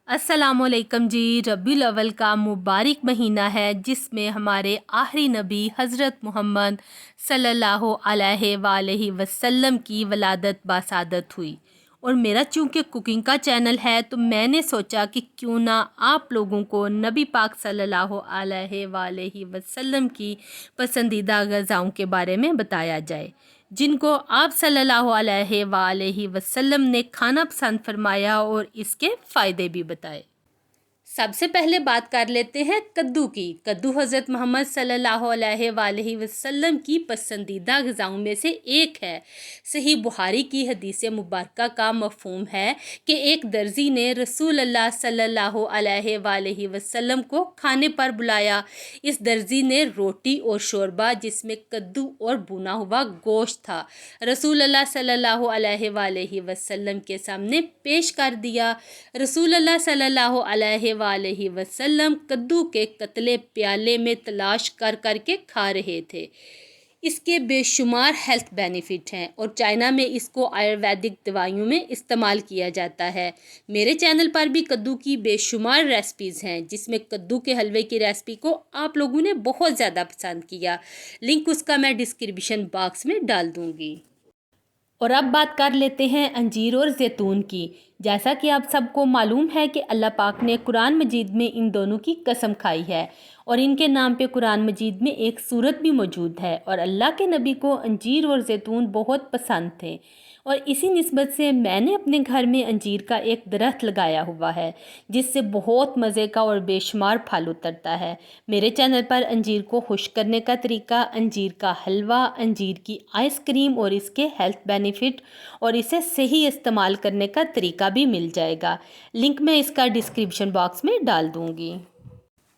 السلام علیکم جی۔ ربیع الاول کا مبارک مہینہ ہے جس میں ہمارے آخری نبی حضرت محمد صلی اللہ علیہ وآلہ وسلم کی ولادت باسعادت ہوئی، اور میرا چونکہ کوکنگ کا چینل ہے تو میں نے سوچا کہ کیوں نہ آپ لوگوں کو نبی پاک صلی اللہ علیہ وآلہ وسلم کی پسندیدہ غذاؤں کے بارے میں بتایا جائے جن کو آپ صلی اللہ علیہ وآلہ وسلم نے کھانا پسند فرمایا، اور اس کے فائدے بھی بتائے۔ سب سے پہلے بات کر لیتے ہیں کدو کی۔ کدو حضرت محمد صلی اللہ علیہ وآلہ وسلم کی پسندیدہ غذاؤں میں سے ایک ہے۔ صحیح بخاری کی حدیث مبارکہ کا مفہوم ہے کہ ایک درزی نے رسول اللہ صلی اللہ علیہ وآلہ وسلم کو کھانے پر بلایا۔ اس درزی نے روٹی اور شوربہ جس میں کدو اور بھنا ہوا گوشت تھا رسول اللہ صلی اللہ علیہ وآلہ وسلم کے سامنے پیش کر دیا۔ رسول اللہ صلی اللہ علیہ وآلہ وسلم کدو کے قطلے پیالے میں تلاش کر کر کے کھا رہے تھے۔ اس کے بے شمار ہیلتھ بینیفٹ ہیں اور چائنا میں اس کو آیورویدک دوائیوں میں استعمال کیا جاتا ہے۔ میرے چینل پر بھی کدو کی بے شمار ریسپیز ہیں جس میں کدو کے حلوے کی ریسپی کو آپ لوگوں نے بہت زیادہ پسند کیا، لنک اس کا میں ڈسکرپشن باکس میں ڈال دوں گی۔ اور اب بات کر لیتے ہیں انجیر اور زیتون کی۔ جیسا کہ آپ سب کو معلوم ہے کہ اللہ پاک نے قرآن مجید میں ان دونوں کی قسم کھائی ہے، اور ان کے نام پہ قرآن مجید میں ایک سورت بھی موجود ہے، اور اللہ کے نبی کو انجیر اور زیتون بہت پسند تھے، اور اسی نسبت سے میں نے اپنے گھر میں انجیر کا ایک درخت لگایا ہوا ہے جس سے بہت مزے کا اور بے شمار پھل اترتا ہے۔ میرے چینل پر انجیر کو خشک کرنے کا طریقہ، انجیر کا حلوہ، انجیر کی آئس کریم اور اس کے ہیلتھ بینیفٹ اور اسے صحیح استعمال کرنے کا طریقہ بھی مل جائے گا، لنک میں اس کا ڈسکرپشن باکس میں ڈال دوں گی۔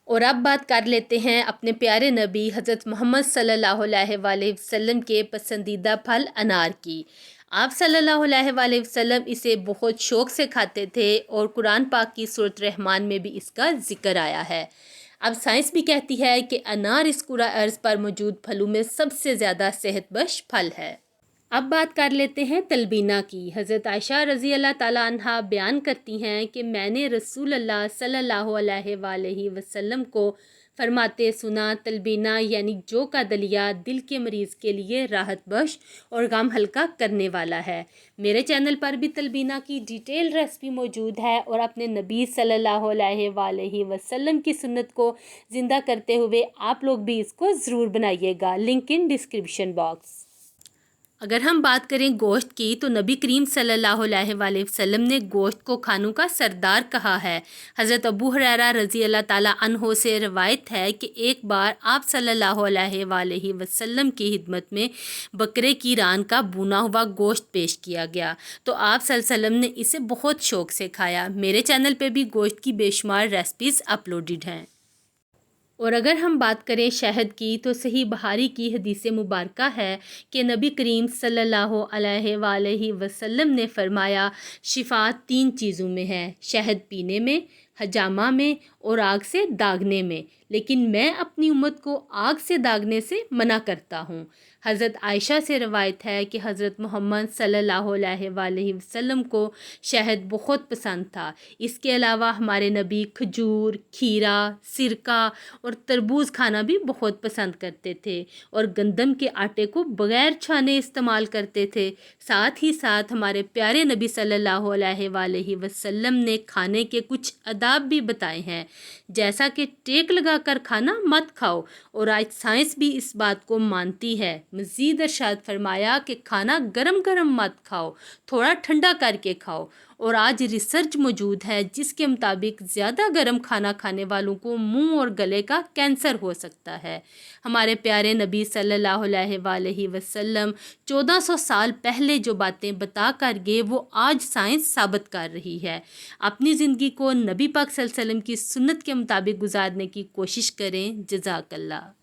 اور اب بات کر لیتے ہیں اپنے پیارے نبی حضرت محمد صلی اللہ علیہ وآلہ وسلم کے پسندیدہ پھل انار کی۔ آپ صلی اللہ علیہ وآلہ وسلم اسے بہت شوق سے کھاتے تھے، اور قرآن پاک کی سورۃ رحمان میں بھی اس کا ذکر آیا ہے۔ اب سائنس بھی کہتی ہے کہ انار اس کرۂ ارض پر موجود پھلوں میں سب سے زیادہ صحت بخش پھل ہے۔ اب بات کر لیتے ہیں تلبینہ کی۔ حضرت عائشہ رضی اللہ تعالیٰ عنہا بیان کرتی ہیں کہ میں نے رسول اللہ صلی اللہ علیہ وآلہ وسلم کو فرماتے سنا، تلبینہ یعنی جو کا دلیا دل کے مریض کے لیے راحت بخش اور غم ہلکا کرنے والا ہے۔ میرے چینل پر بھی تلبینہ کی ڈیٹیل ریسپی موجود ہے، اور اپنے نبی صلی اللہ علیہ وآلہ وسلم کی سنت کو زندہ کرتے ہوئے آپ لوگ بھی اس کو ضرور بنائیے گا، لنک ان ڈسکرپشن باکس۔ اگر ہم بات کریں گوشت کی تو نبی کریم صلی اللہ علیہ وآلہ وسلم نے گوشت کو کھانوں کا سردار کہا ہے۔ حضرت ابو ہریرہ رضی اللہ تعالیٰ عنہ سے روایت ہے کہ ایک بار آپ صلی اللہ علیہ وآلہ وسلم کی خدمت میں بکرے کی ران کا بھنا ہوا گوشت پیش کیا گیا تو آپ صلی اللہ علیہ وسلم نے اسے بہت شوق سے کھایا۔ میرے چینل پہ بھی گوشت کی بے شمار ریسپیز اپلوڈڈ ہیں۔ اور اگر ہم بات کریں شہد کی تو صحیح بخاری کی حدیث مبارکہ ہے کہ نبی کریم صلی اللہ علیہ وآلہ وسلم نے فرمایا، شفا 3 چیزوں میں ہے، شہد پینے میں، حجامہ میں اور آگ سے داغنے میں، لیکن میں اپنی امت کو آگ سے داغنے سے منع کرتا ہوں۔ حضرت عائشہ سے روایت ہے کہ حضرت محمد صلی اللہ علیہ وآلہ وسلم کو شہد بہت پسند تھا۔ اس کے علاوہ ہمارے نبی کھجور، کھیرا، سرکہ اور تربوز کھانا بھی بہت پسند کرتے تھے، اور گندم کے آٹے کو بغیر چھانے استعمال کرتے تھے۔ ساتھ ہی ساتھ ہمارے پیارے نبی صلی اللہ علیہ وآلہ وسلم نے کھانے کے کچھ آداب بھی بتائے ہیں، جیسا کہ ٹیک لگا کر کھانا مت کھاؤ، اور آج سائنس بھی اس بات کو مانتی ہے۔ مزید ارشاد فرمایا کہ کھانا گرم گرم مت کھاؤ، تھوڑا ٹھنڈا کر کے کھاؤ، اور آج ریسرچ موجود ہے جس کے مطابق زیادہ گرم کھانا کھانے والوں کو منہ اور گلے کا کینسر ہو سکتا ہے۔ ہمارے پیارے نبی صلی اللہ علیہ وآلہ وسلم 1400 سال پہلے جو باتیں بتا کر گئے وہ آج سائنس ثابت کر رہی ہے۔ اپنی زندگی کو نبی پاک صلی اللہ علیہ وسلم کی سنت کے مطابق گزارنے کی کوشش کریں۔ جزاک اللہ۔